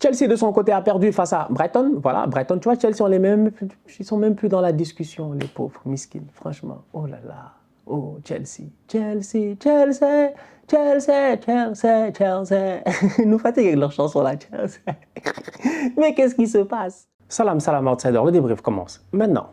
Chelsea, de son côté, a perdu face à Brighton. Voilà, Brighton, tu vois, Chelsea, ils sont même plus dans la discussion, les pauvres, miskines. Franchement, oh là là. Oh, Chelsea, Chelsea, Chelsea, Chelsea, Chelsea, Chelsea. Ils nous fatiguent avec leur chanson là, Chelsea. Mais qu'est-ce qui se passe? Salam, salam, outsider. Le débrief commence maintenant.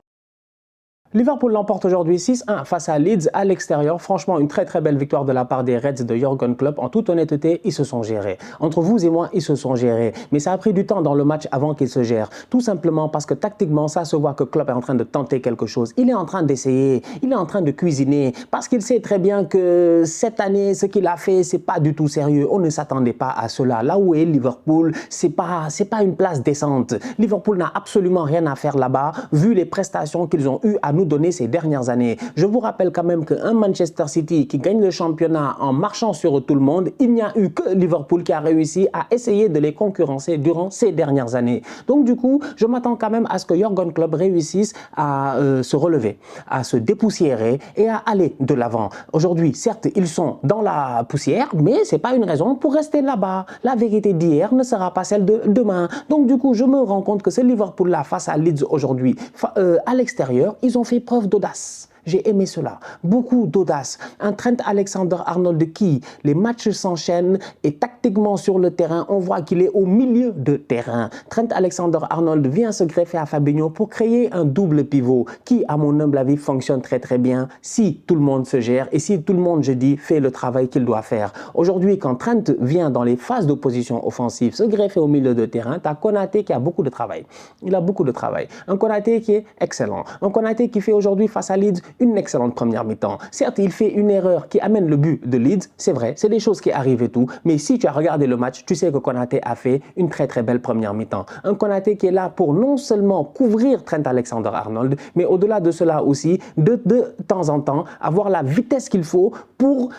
Liverpool l'emporte aujourd'hui 6-1 face à Leeds à l'extérieur. Franchement, une très belle victoire de la part des Reds de Jürgen Klopp. En toute honnêteté, ils se sont gérés. Entre vous et moi, ils se sont gérés. Mais ça a pris du temps dans le match avant qu'ils se gèrent. Tout simplement parce que tactiquement, ça se voit que Klopp est en train de tenter quelque chose. Il est en train d'essayer. Il est en train de cuisiner. Parce qu'il sait très bien que cette année, ce qu'il a fait, c'est pas du tout sérieux. On ne s'attendait pas à cela. Là où est Liverpool, c'est pas une place décente. Liverpool n'a absolument rien à faire là-bas, vu les prestations qu'ils ont eues à nous donner ces dernières années. Je vous rappelle quand même qu'un Manchester City qui gagne le championnat en marchant sur tout le monde, il n'y a eu que Liverpool qui a réussi à essayer de les concurrencer durant ces dernières années. Donc du coup, je m'attends quand même à ce que Jürgen Klopp réussisse à se relever, à se dépoussiérer et à aller de l'avant. Aujourd'hui, certes, ils sont dans la poussière, mais ce n'est pas une raison pour rester là-bas. La vérité d'hier ne sera pas celle de demain. Donc du coup, je me rends compte que ce Liverpool-là face à Leeds aujourd'hui, à l'extérieur, ils ont fait preuve d'audace. J'ai aimé cela. Beaucoup d'audace. Un Trent Alexander-Arnold qui, les matchs s'enchaînent et tactiquement sur le terrain, on voit qu'il est au milieu de terrain. Trent Alexander-Arnold vient se greffer à Fabinho pour créer un double pivot qui, à mon humble avis, fonctionne très bien si tout le monde se gère et si tout le monde, je dis, fait le travail qu'il doit faire. Aujourd'hui, quand Trent vient dans les phases d'opposition offensive se greffer au milieu de terrain, tu as Konaté qui a beaucoup de travail. Il a beaucoup de travail. Un Konaté qui est excellent. Un Konaté qui fait aujourd'hui face à Leeds une excellente première mi-temps. Certes, il fait une erreur qui amène le but de Leeds, c'est vrai, c'est des choses qui arrivent et tout, mais si tu as regardé le match, tu sais que Konaté a fait une très belle première mi-temps. Un Konaté qui est là pour non seulement couvrir Trent Alexander-Arnold, mais au-delà de cela aussi, de temps en temps, avoir la vitesse qu'il faut pour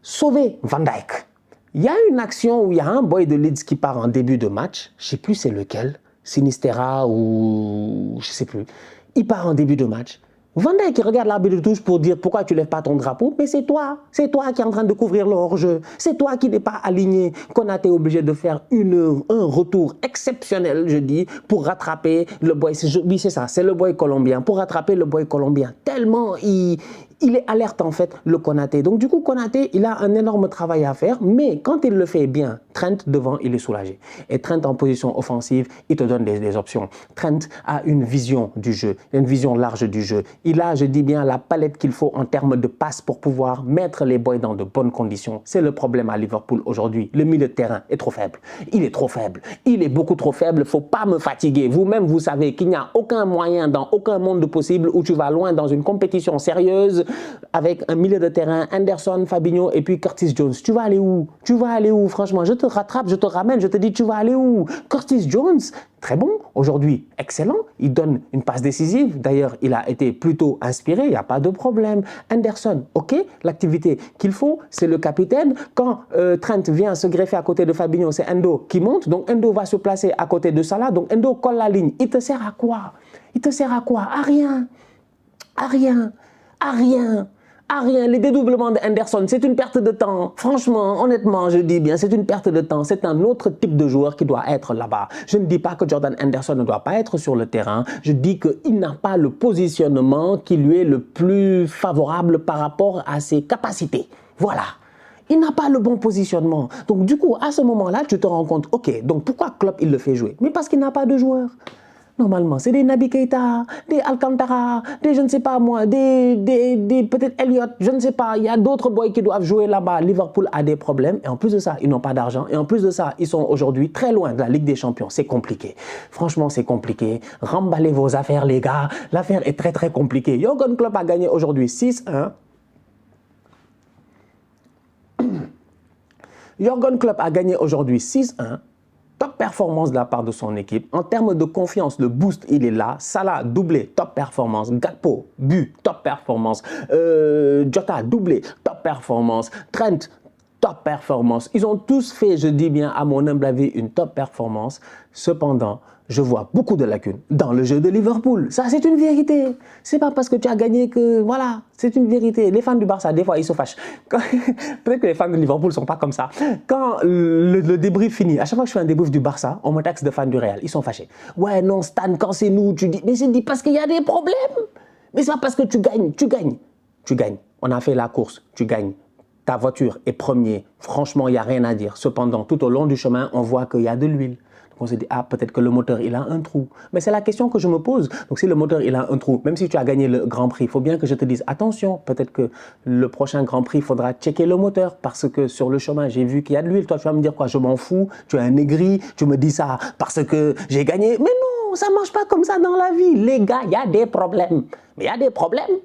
sauver Van Dijk. Il y a une action où il y a un boy de Leeds qui part en début de match, je ne sais plus c'est lequel, Sinistera ou je ne sais plus, il part en début de match. Van Dijk qui regarde l'arbitre de touche pour dire pourquoi tu ne lèves pas ton drapeau, mais c'est toi qui es en train de couvrir le hors-jeu, c'est toi qui n'es pas aligné. Konaté est obligé de faire un retour exceptionnel, je dis, pour rattraper le boy, oui c'est ça, c'est le boy colombien, pour rattraper le boy colombien, tellement il est alerte en fait, le Konaté. Donc du coup, Konaté, il a un énorme travail à faire, mais quand il le fait bien, Trent devant, il est soulagé. Et Trent en position offensive, il te donne des options. Trent a une vision du jeu, une vision large du jeu. Il a, je dis bien, la palette qu'il faut en termes de passes pour pouvoir mettre les boys dans de bonnes conditions. C'est le problème à Liverpool aujourd'hui. Le milieu de terrain est trop faible. Il est trop faible. Il est beaucoup trop faible. Il ne faut pas me fatiguer. Vous-même, vous savez qu'il n'y a aucun moyen dans aucun monde possible où tu vas loin dans une compétition sérieuse avec un milieu de terrain, Henderson, Fabinho et puis Curtis Jones. Tu vas aller où? Tu vas aller où? Franchement, je te rattrape, je te ramène, je te dis tu vas aller où? Curtis Jones, très bon, aujourd'hui excellent, il donne une passe décisive, d'ailleurs il a été plutôt inspiré, il n'y a pas de problème. Henderson, ok, l'activité qu'il faut, c'est le capitaine. Quand Trent vient se greffer à côté de Fabinho, c'est Endo qui monte, donc Endo va se placer à côté de Salah, donc Endo colle la ligne. Il te sert à quoi? Il te sert à quoi? À rien, à rien. À rien, à rien. Les dédoublements de Henderson, c'est une perte de temps. Franchement, honnêtement, je dis bien, c'est une perte de temps. C'est un autre type de joueur qui doit être là-bas. Je ne dis pas que Jordan Henderson ne doit pas être sur le terrain. Je dis qu'il n'a pas le positionnement qui lui est le plus favorable par rapport à ses capacités. Voilà. Il n'a pas le bon positionnement. Donc du coup, à ce moment-là, tu te rends compte, ok, donc pourquoi Klopp il le fait jouer? Mais parce qu'il n'a pas de joueur. Normalement, c'est des Naby Keita, des Alcantara, des je ne sais pas moi, des peut-être Elliott, je ne sais pas. Il y a d'autres boys qui doivent jouer là-bas. Liverpool a des problèmes et en plus de ça, ils n'ont pas d'argent. Et en plus de ça, ils sont aujourd'hui très loin de la Ligue des Champions. C'est compliqué. Franchement, c'est compliqué. Remballez vos affaires, les gars. L'affaire est très compliquée. Jürgen Klopp a gagné aujourd'hui 6-1. Jürgen Klopp a gagné aujourd'hui 6-1. Top performance de la part de son équipe. En termes de confiance, le boost, il est là. Salah, doublé, top performance. Gakpo, but, top performance. Jota, doublé, top performance. Trent, top performance. Ils ont tous fait, je dis bien à mon humble avis, une top performance. Cependant, je vois beaucoup de lacunes dans le jeu de Liverpool. Ça, c'est une vérité. C'est pas parce que tu as gagné que... Voilà, c'est une vérité. Les fans du Barça, des fois, ils se fâchent. Peut-être que les fans de Liverpool ne sont pas comme ça. Quand le débrief finit, à chaque fois que je fais un débrief du Barça, on me taxe de fans du Real. Ils sont fâchés. Ouais, non, Stan, quand c'est nous, tu dis... Mais c'est dit parce qu'il y a des problèmes. Mais c'est pas parce que tu gagnes. Tu gagnes. Tu gagnes. On a fait la course. Tu gagnes. Ta voiture est premier. Franchement, il n'y a rien à dire. Cependant, tout au long du chemin, on voit qu'il y a de l'huile. On se dit, ah, peut-être que le moteur, il a un trou. Mais c'est la question que je me pose. Donc, si le moteur, il a un trou, même si tu as gagné le Grand Prix, il faut bien que je te dise, attention, peut-être que le prochain Grand Prix, il faudra checker le moteur parce que sur le chemin, j'ai vu qu'il y a de l'huile. Toi, tu vas me dire quoi? Je m'en fous. Tu es un aigri. Tu me dis ça parce que j'ai gagné. Mais non, ça ne marche pas comme ça dans la vie. Les gars, il y a des problèmes. Mais il y a des problèmes.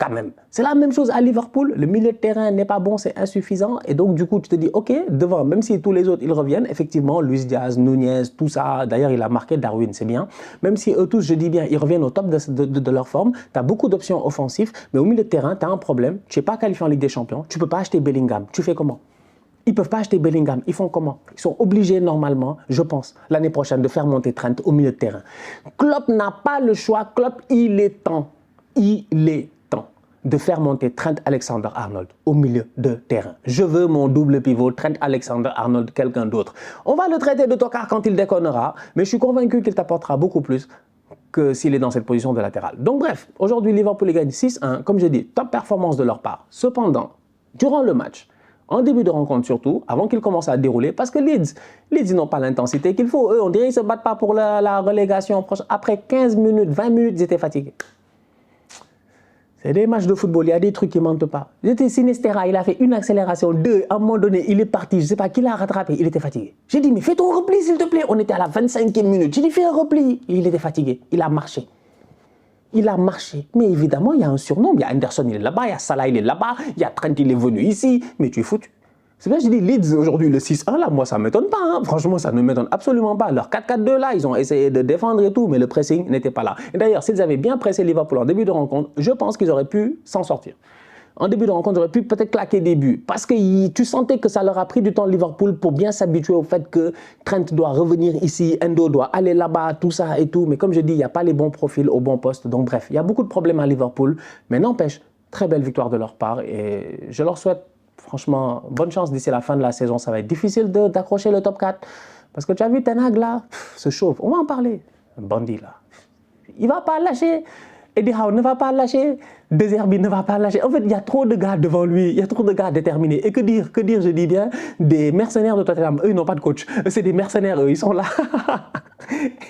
Quand même. C'est la même chose à Liverpool. Le milieu de terrain n'est pas bon, c'est insuffisant. Et donc, du coup, tu te dis, OK, devant, même si tous les autres, ils reviennent, effectivement, Luis Diaz, Nunez, tout ça, d'ailleurs, il a marqué Darwin, c'est bien. Même si eux tous, je dis bien, ils reviennent au top de leur forme, tu as beaucoup d'options offensives, mais au milieu de terrain, tu as un problème. Tu n'es pas qualifié en Ligue des Champions, tu ne peux pas acheter Bellingham. Tu fais comment? Ils ne peuvent pas acheter Bellingham. Ils font comment? Ils sont obligés, normalement, je pense, l'année prochaine, de faire monter Trent au milieu de terrain. Klopp n'a pas le choix. Klopp, il est temps. Il est de faire monter Trent Alexander-Arnold au milieu de terrain. Je veux mon double pivot, Trent Alexander-Arnold, quelqu'un d'autre. On va le traiter de tocard quand il déconnera, mais je suis convaincu qu'il t'apportera beaucoup plus que s'il est dans cette position de latéral. Donc bref, aujourd'hui, Liverpool gagne 6-1. Comme je dis, top performance de leur part. Cependant, durant le match, en début de rencontre surtout, avant qu'ils commencent à dérouler, parce que Leeds, ils n'ont pas l'intensité qu'il faut. Eux, on dirait qu'ils ne se battent pas pour la relégation. Après 15 minutes, 20 minutes, ils étaient fatigués. C'est des matchs de football, il y a des trucs qui ne mentent pas. J'étais Sinistera, il a fait une accélération, deux, à un moment donné, il est parti, je ne sais pas qui l'a rattrapé, il était fatigué. J'ai dit, mais fais ton repli s'il te plaît. On était à la 25e minute. J'ai dit, fais un repli. Il était fatigué, il a marché. Il a marché. Mais évidemment, il y a un surnom. Il y a Anderson, il est là-bas, il y a Salah, il est là-bas, il y a Trent, il est venu ici. Mais tu es foutu. C'est bien, je dis Leeds aujourd'hui, le 6-1, là, moi, ça ne m'étonne pas. Hein. Franchement, ça ne m'étonne absolument pas. Leur 4-4-2, là, ils ont essayé de défendre et tout, mais le pressing n'était pas là. Et d'ailleurs, s'ils avaient bien pressé Liverpool en début de rencontre, je pense qu'ils auraient pu s'en sortir. En début de rencontre, ils auraient pu peut-être claquer des buts. Parce que tu sentais que ça leur a pris du temps Liverpool pour bien s'habituer au fait que Trent doit revenir ici, Endo doit aller là-bas, tout ça et tout. Mais comme je dis, il n'y a pas les bons profils au bon poste. Donc bref, il y a beaucoup de problèmes à Liverpool. Mais n'empêche, très belle victoire de leur part. Et je leur souhaite franchement, bonne chance d'ici la fin de la saison. Ça va être difficile d'accrocher le top 4. Parce que tu as vu Ten Hag là, se chauffe. On va en parler. Un bandit là. Il ne va pas lâcher. Eddie Howe ne va pas lâcher. De Zerbi ne va pas lâcher. En fait, il y a trop de gars devant lui. Il y a trop de gars déterminés. Et que dire, je dis bien, des mercenaires de Tottenham. Eux, ils n'ont pas de coach. C'est des mercenaires, eux. Ils sont là.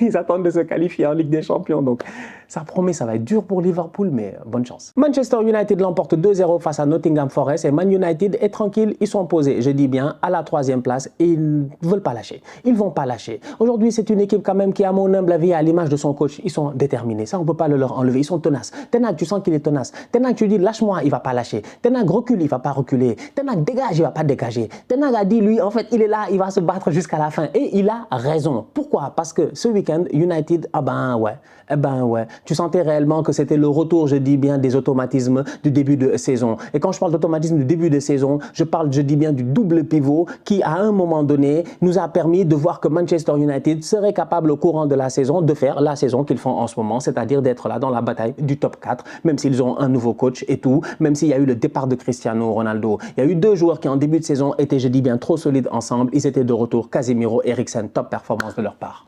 Ils attendent de se qualifier en Ligue des Champions. Donc, ça promet, ça va être dur pour Liverpool, mais bonne chance. Manchester United l'emporte 2-0 face à Nottingham Forest. Et Man United est tranquille. Ils sont posés, je dis bien, à la 3e place. Et ils ne veulent pas lâcher. Ils ne vont pas lâcher. Aujourd'hui, c'est une équipe quand même qui, à mon humble avis, à l'image de son coach, ils sont déterminés. Ça, on ne peut pas le leur enlever. Ils sont tenaces. Ten Hag, tu sens qu'il est tenace. Ten Hag, tu dis, lâche-moi, il ne va pas lâcher. Ten Hag, recule, il ne va pas reculer. Ten Hag, dégage, il ne va pas dégager. Ten Hag a dit, lui, en fait, il est là, il va se battre jusqu'à la fin. Et il a raison. Pourquoi? Parce que ce week-end, United, ah ben ouais, tu sentais réellement que c'était le retour, je dis bien, des automatismes du début de saison. Et quand je parle d'automatisme du début de saison, je dis bien du double pivot qui, à un moment donné, nous a permis de voir que Manchester United serait capable au courant de la saison de faire la saison qu'ils font en ce moment, c'est-à-dire d'être là dans la bataille du top 4, même s'ils ont un nouveau coach et tout, même s'il y a eu le départ de Cristiano Ronaldo. Il y a eu deux joueurs qui, en début de saison, étaient, je dis bien, trop solides ensemble. Ils étaient de retour, Casemiro, Eriksen, top performance de leur part.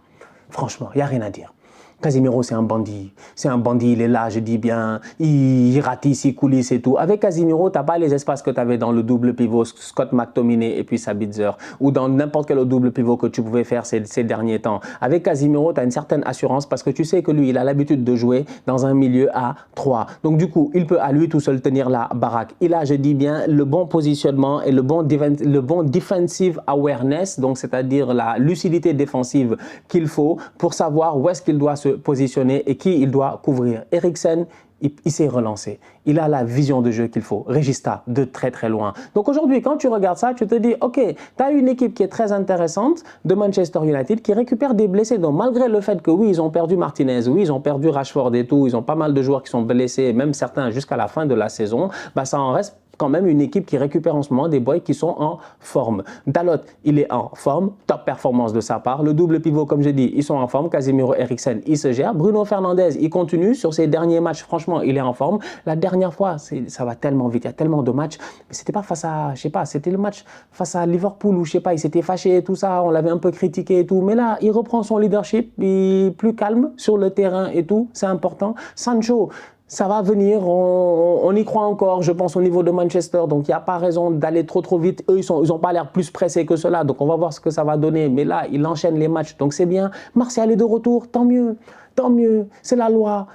Franchement, il n'y a rien à dire. Casemiro, c'est un bandit. C'est un bandit, il est là, je dis bien, il ratisse, il coulisse et tout. Avec Casemiro, tu n'as pas les espaces que tu avais dans le double pivot Scott McTominay et puis Sabitzer, ou dans n'importe quel autre double pivot que tu pouvais faire ces derniers temps. Avec Casemiro, tu as une certaine assurance parce que tu sais que lui, il a l'habitude de jouer dans un milieu à 3. Donc du coup, il peut à lui tout seul tenir la baraque. Il a, je dis bien, le bon positionnement et le bon defensive awareness, donc c'est-à-dire la lucidité défensive qu'il faut pour savoir où est-ce qu'il doit se positionner et qui il doit couvrir. Eriksen, il s'est relancé. Il a la vision de jeu qu'il faut. Regista, de très très loin. Donc aujourd'hui, quand tu regardes ça, tu te dis, ok, tu as une équipe qui est très intéressante de Manchester United qui récupère des blessés. Donc malgré le fait que oui, ils ont perdu Martinez, oui, ils ont perdu Rashford et tout, ils ont pas mal de joueurs qui sont blessés, même certains jusqu'à la fin de la saison, bah ça en reste quand même une équipe qui récupère en ce moment des boys qui sont en forme. Dalot, il est en forme, top performance de sa part. Le double pivot, comme j'ai dit, ils sont en forme. Casemiro, Eriksen, il se gère. Bruno Fernandes, il continue sur ses derniers matchs. Franchement, il est en forme. La dernière fois, ça va tellement vite, il y a tellement de matchs. Mais c'était pas face à, je sais pas, c'était le match face à Liverpool où je sais pas, il s'était fâché et tout ça, on l'avait un peu critiqué et tout. Mais là, il reprend son leadership, il est plus calme sur le terrain et tout. C'est important. Sancho, ça va venir, on y croit encore, je pense, au niveau de Manchester. Donc, il n'y a pas raison d'aller trop vite. Eux, ils n'ont pas l'air plus pressés que cela. Donc, on va voir ce que ça va donner. Mais là, il enchaîne les matchs. Donc, c'est bien. Martial est de retour, tant mieux. Tant mieux, c'est la loi,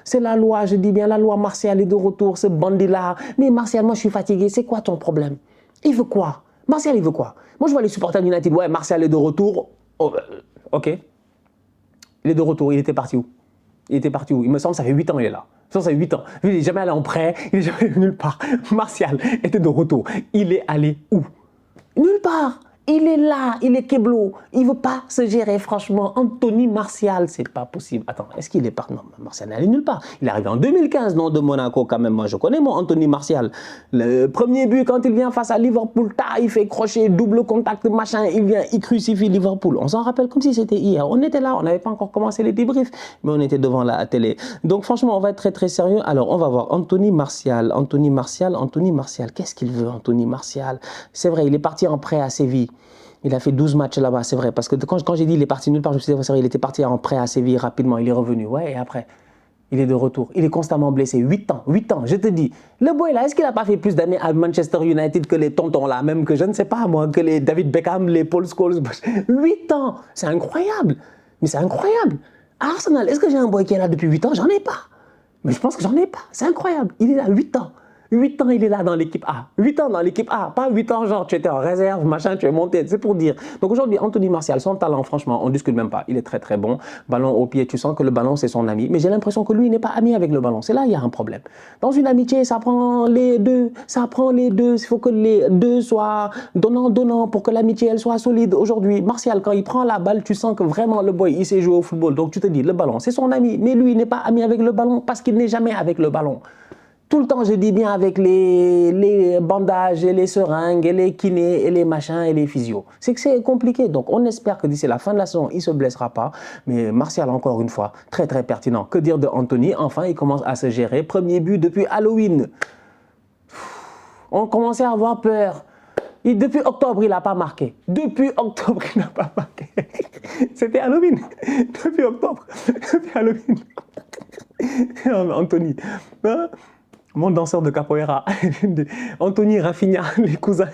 je dis bien la loi. Martial est de retour, ce bandit-là. Mais Martial, moi je suis fatigué, c'est quoi ton problème? Il veut quoi? Martial, il veut quoi? Moi je vois les supporters d'United, ouais, Martial est de retour. Oh, ok. Il est de retour, il était parti où? Il était parti où? Il me semble que ça fait 8 ans il est là. Ça fait 8 ans. Il n'est jamais allé en prêt, il n'est jamais allé nulle part. Martial était de retour. Il est allé où? Nulle part. Il est là, il est keblo. Il ne veut pas se gérer, franchement. Anthony Martial, c'est pas possible. Attends, est-ce qu'il est parti? Non, Martial n'est allé nulle part. Il est arrivé en 2015, non, de Monaco quand même. Moi, je connais mon Anthony Martial. Le premier but, quand il vient face à Liverpool, il fait crochet, double contact, machin. Il vient, il crucifie Liverpool. On s'en rappelle comme si c'était hier. On était là, on n'avait pas encore commencé les débriefs, mais on était devant la télé. Donc, franchement, on va être très sérieux. Alors, on va voir Anthony Martial. Qu'est-ce qu'il veut, Anthony Martial? C'est vrai, il est parti en prêt à Séville. Il a fait 12 matchs là-bas, c'est vrai. Parce que quand j'ai dit il est parti nulle part, je me suis dit, c'est vrai, il était parti en prêt à Séville rapidement. Il est revenu. Ouais, et après, il est de retour. Il est constamment blessé. 8 ans, je te dis. Le boy là, est-ce qu'il n'a pas fait plus d'années à Manchester United que les tontons là, même que je ne sais pas moi, que les David Beckham, les Paul Scholes? 8 ans, c'est incroyable. Mais c'est incroyable. À Arsenal, est-ce que j'ai un boy qui est là depuis 8 ans? J'en ai pas. Mais je pense que j'en ai pas. C'est incroyable. Il est là 8 ans. 8 ans, il est là dans l'équipe A. 8 ans dans l'équipe A. Pas 8 ans, genre, tu étais en réserve, machin, tu es monté. C'est pour dire. Donc aujourd'hui, Anthony Martial, son talent, franchement, on ne discute même pas. Il est très bon. Ballon au pied, tu sens que le ballon, c'est son ami. Mais j'ai l'impression que lui, il n'est pas ami avec le ballon. C'est là, il y a un problème. Dans une amitié, ça prend les deux. Il faut que les deux soient donnant pour que l'amitié, elle soit solide. Aujourd'hui, Martial, quand il prend la balle, tu sens que vraiment le boy, il sait jouer au football. Donc tu te dis, le ballon, c'est son ami. Mais lui, il n'est pas ami avec le ballon parce qu'il n'est jamais avec le ballon. Tout le temps, je dis bien avec les bandages et les seringues et les kinés et les machins et les physios. C'est que c'est compliqué. Donc, on espère que d'ici la fin de la saison, il ne se blessera pas. Mais Martial, encore une fois, très pertinent. Que dire de Anthony? Enfin, il commence à se gérer. Premier but depuis Halloween. On commençait à avoir peur. Depuis octobre, il n'a pas marqué. C'était Halloween. Depuis octobre. Depuis Halloween. Anthony. Hein? Mon danseur de capoeira, Anthony, Rafinha, les cousins.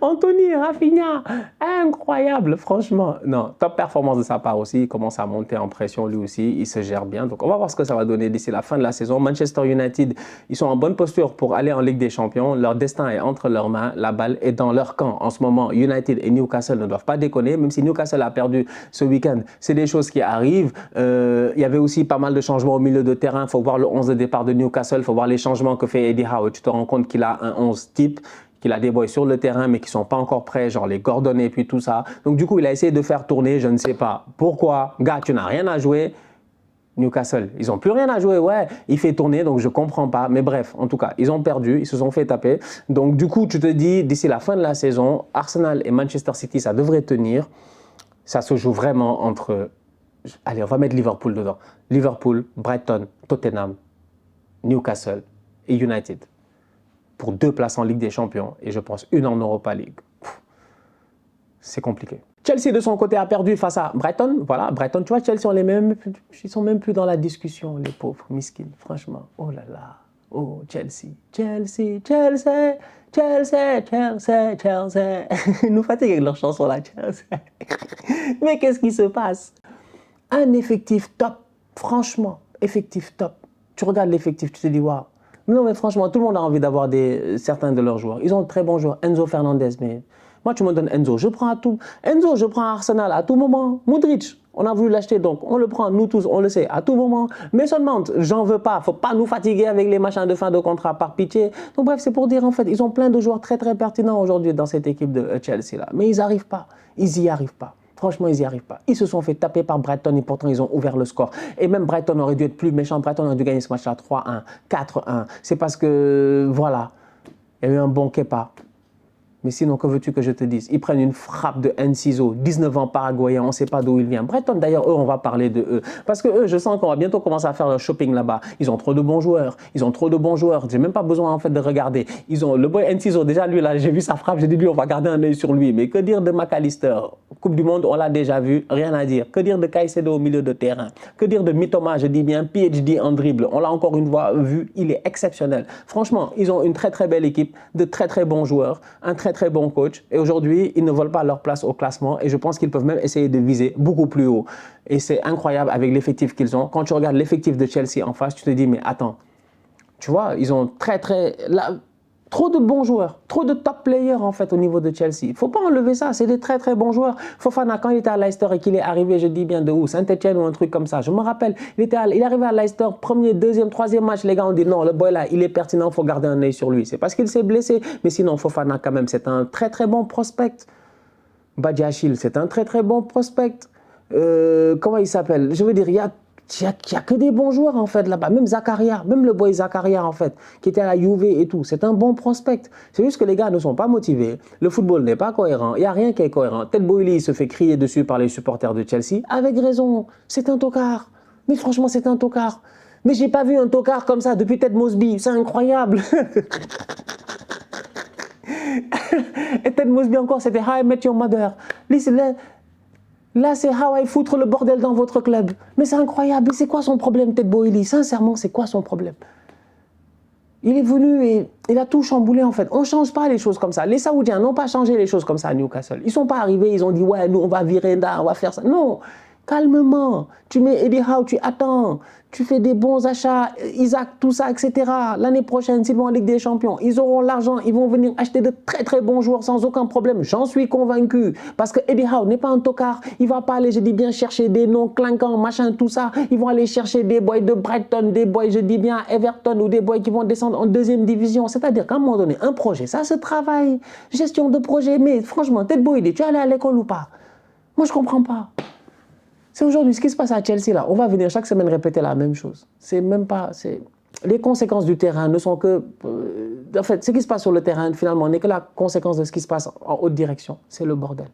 Anthony, Rafinha, incroyable, franchement. Non, top performance de sa part aussi. Il commence à monter en pression lui aussi. Il se gère bien. Donc, on va voir ce que ça va donner d'ici la fin de la saison. Manchester United, ils sont en bonne posture pour aller en Ligue des Champions. Leur destin est entre leurs mains. La balle est dans leur camp. En ce moment, United et Newcastle ne doivent pas déconner. Même si Newcastle a perdu ce week-end, c'est des choses qui arrivent. Il y avait aussi pas mal de changements au milieu de terrain. Il faut voir le 11 de départ de Newcastle. Il faut voir les changements que fait Eddie Howe. Tu te rends compte qu'il a un 11 type, qu'il a des boys sur le terrain mais qui ne sont pas encore prêts, genre les Gordon et puis tout ça. Donc du coup, il a essayé de faire tourner, je ne sais pas pourquoi. Gars, tu n'as rien à jouer. Newcastle, ils n'ont plus rien à jouer, ouais, il fait tourner, donc je ne comprends pas. Mais bref, en tout cas, ils ont perdu, ils se sont fait taper. Donc du coup, tu te dis, d'ici la fin de la saison, Arsenal et Manchester City, ça devrait tenir. Ça se joue vraiment entre... Allez, on va mettre Liverpool dedans. Liverpool, Brighton, Tottenham, Newcastle et United. Pour 2 places en Ligue des Champions et je pense une en Europa League. C'est compliqué. Chelsea de son côté a perdu face à Brighton. Voilà, Brighton, tu vois, Chelsea, ils sont même plus dans la discussion, les pauvres, miskines, franchement. Oh là là, oh Chelsea. Ils nous fatiguent avec leur chanson là, Chelsea. Mais qu'est-ce qui se passe? Un effectif top, franchement, effectif top. Tu regardes l'effectif, tu te dis, waouh. Non, mais franchement, tout le monde a envie d'avoir certains de leurs joueurs. Ils ont de très bons joueurs. Enzo Fernandez, mais moi, tu me donnes Enzo. Je prends à tout. Enzo, je prends à Arsenal à tout moment. Modric, on a voulu l'acheter, donc on le prend, nous tous, on le sait, à tout moment. Mason Mount, j'en veux pas. Faut pas nous fatiguer avec les machins de fin de contrat par pitié. Donc bref, c'est pour dire, en fait, ils ont plein de joueurs très pertinents aujourd'hui dans cette équipe de Chelsea là. Mais ils n'y arrivent pas. Ils n'y arrivent pas. Franchement, ils n'y arrivent pas. Ils se sont fait taper par Brighton et pourtant, ils ont ouvert le score. Et même Brighton aurait dû être plus méchant. Brighton aurait dû gagner ce match-là 3-1, 4-1. C'est parce que, voilà, il y a eu un bon Kepa. Mais sinon, que veux-tu que je te dise? Ils prennent une frappe de Enciso, 19 ans paraguayen, on ne sait pas d'où il vient. Brighton, d'ailleurs, eux, on va parler de eux. Parce que eux, je sens qu'on va bientôt commencer à faire leur shopping là-bas. Ils ont trop de bons joueurs. Ils ont trop de bons joueurs. J'ai même pas besoin, en fait, de regarder. Ils ont le boy Enciso, déjà, lui, là, j'ai vu sa frappe, j'ai dit, lui, on va garder un œil sur lui. Mais que dire de McAllister? Coupe du Monde, on l'a déjà vu, rien à dire. Que dire de Caicedo au milieu de terrain? Que dire de Mitoma, je dis bien, PhD en dribble. On l'a encore une fois vu, il est exceptionnel. Franchement, ils ont une très, très belle équipe, de très, très bons joueurs, un très, très bon coach. Et aujourd'hui, ils ne volent pas leur place au classement et je pense qu'ils peuvent même essayer de viser beaucoup plus haut. Et c'est incroyable avec l'effectif qu'ils ont. Quand tu regardes l'effectif de Chelsea en face, tu te dis, mais attends, tu vois, ils ont trop de bons joueurs, trop de top players en fait au niveau de Chelsea. Il ne faut pas enlever ça, c'est des très très bons joueurs. Fofana, quand il était à Leicester et qu'il est arrivé, je dis bien de où, Saint-Etienne ou un truc comme ça, je me rappelle, il est arrivé à Leicester, premier, deuxième, troisième match, les gars ont dit non, le boy là, il est pertinent, il faut garder un œil sur lui. C'est parce qu'il s'est blessé, mais sinon Fofana quand même, c'est un très très bon prospect. Badiachil, c'est un très très bon prospect. Comment il s'appelle? Je veux dire, il y a que des bons joueurs en fait là-bas. Même Zakaria, même le boy Zakaria en fait, qui était à la Juve et tout. C'est un bon prospect. C'est juste que les gars ne sont pas motivés. Le football n'est pas cohérent. Il n'y a rien qui est cohérent. Ted Boehly se fait crier dessus par les supporters de Chelsea. Avec raison. C'est un tocard. Mais franchement, c'est un tocard. Mais j'ai pas vu un tocard comme ça depuis Ted Mosby. C'est incroyable. Et Ted Mosby encore, c'était How I Met Your Mother. Là, c'est How I foutre le bordel dans votre club. Mais c'est incroyable. C'est quoi son problème, Ted Boehly? Sincèrement, c'est quoi son problème? Il est venu et il a tout chamboulé en fait. On ne change pas les choses comme ça. Les Saoudiens n'ont pas changé les choses comme ça à Newcastle. Ils ne sont pas arrivés, ils ont dit ouais, nous on va virer là, on va faire ça. Non, calmement. Tu mets Eddie Howe, tu attends. Tu fais des bons achats, Isaac, tout ça, etc. L'année prochaine, s'ils vont en Ligue des Champions, ils auront l'argent, ils vont venir acheter de très très bons joueurs sans aucun problème. J'en suis convaincu. Parce que Eddie Howe n'est pas un tocard. Il ne va pas aller, je dis bien, chercher des noms clinquants, machin, tout ça. Ils vont aller chercher des boys de Brighton, des boys, je dis bien, Everton ou des boys qui vont descendre en deuxième division. C'est-à-dire qu'à un moment donné, un projet, ça se travaille. Gestion de projet. Mais franchement, Ted Boehly, tu es allé à l'école ou pas? Moi, je ne comprends pas. C'est aujourd'hui ce qui se passe à Chelsea là. On va venir chaque semaine répéter la même chose. C'est même pas. Les conséquences du terrain ne sont que. En fait, ce qui se passe sur le terrain finalement n'est que la conséquence de ce qui se passe en haute direction. C'est le bordel.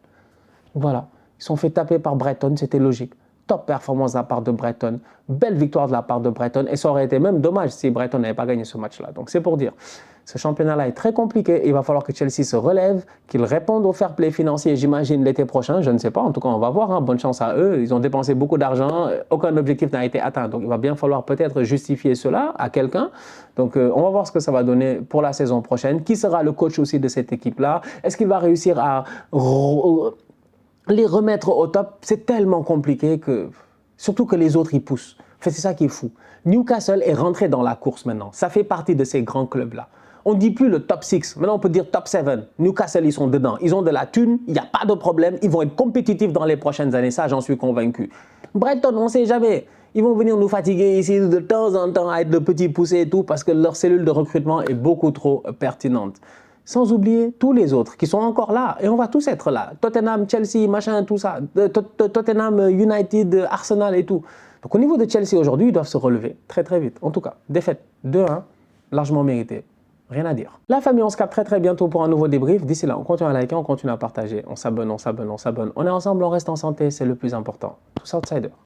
Voilà. Ils sont fait taper par Brighton, c'était logique. Top performance de la part de Brighton. Belle victoire de la part de Brighton. Et ça aurait été même dommage si Brighton n'avait pas gagné ce match-là. Donc c'est pour dire. Ce championnat-là est très compliqué. Il va falloir que Chelsea se relève, qu'ils répondent au fair play financier, j'imagine, l'été prochain. Je ne sais pas. En tout cas, on va voir. Hein. Bonne chance à eux. Ils ont dépensé beaucoup d'argent. Aucun objectif n'a été atteint. Donc, il va bien falloir peut-être justifier cela à quelqu'un. Donc, on va voir ce que ça va donner pour la saison prochaine. Qui sera le coach aussi de cette équipe-là? Est-ce qu'il va réussir à les remettre au top? C'est tellement compliqué que... Surtout que les autres, ils poussent. C'est ça qui est fou. Newcastle est rentré dans la course maintenant. Ça fait partie de ces grands clubs-là. On ne dit plus le top 6, maintenant on peut dire top 7. Newcastle, ils sont dedans. Ils ont de la thune, il n'y a pas de problème. Ils vont être compétitifs dans les prochaines années, ça j'en suis convaincu. Brighton, on ne sait jamais. Ils vont venir nous fatiguer ici de temps en temps à être de petits poussés et tout parce que leur cellule de recrutement est beaucoup trop pertinente. Sans oublier tous les autres qui sont encore là et on va tous être là. Tottenham, Chelsea, machin, tout ça. Tottenham, United, Arsenal et tout. Donc au niveau de Chelsea aujourd'hui, ils doivent se relever très très vite. En tout cas, défaite 2-1, largement méritée. Rien à dire. La famille, on se capte très très bientôt pour un nouveau débrief. D'ici là, on continue à liker, on continue à partager. On s'abonne, on s'abonne, on s'abonne. On est ensemble, on reste en santé, c'est le plus important. Tous outsiders.